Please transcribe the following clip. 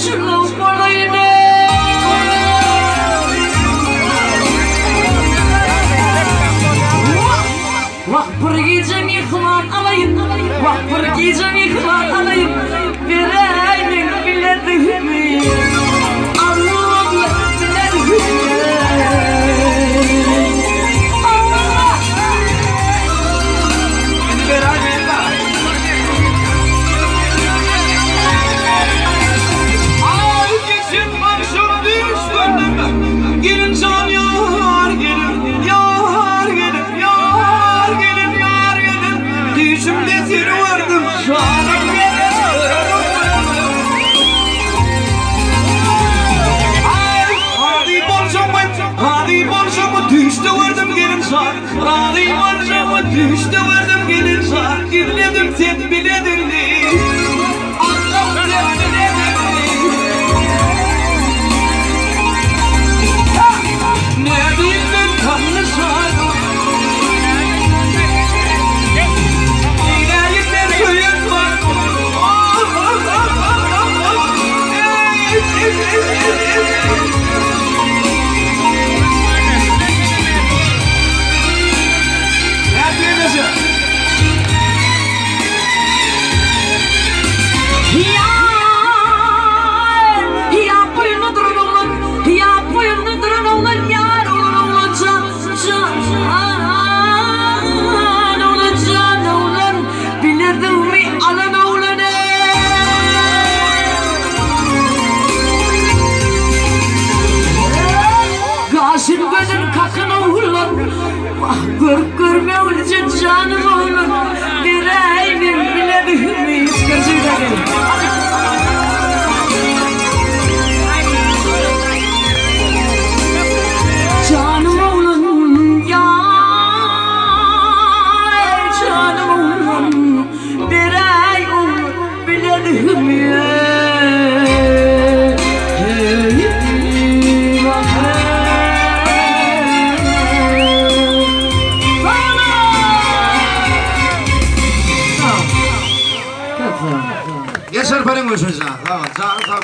Şunu kolayım. Vah bir gecem yıkılan alayım, vah bir gecem yıkılan alayım. Vereyim bilediğimi, Allah'la bilediğimi. Allah! Beni beraber bak. Ay geçin başım düştüm. Gelin can yar gelin, yar gelin, yar gelin, yar gelin. Düşümde seni vardım canım gelin. Hadi borcamı düştü vardım gelin şar. Hadi borcamı düştü vardım gelin şar. Gülledim sen biledin mi? Allah sen biledin mi? Ne diyeyim ben kanlı şar. Yine yine köyün var. Görüp görme olacak canım oğlum. Bireyim bilediğimi hiç gözüyle. Canım oğlum ya, canım oğlum. Bireyim bilediğimi. Yaşar paran olsun sana. Tamam, sağ ol, sağ ol.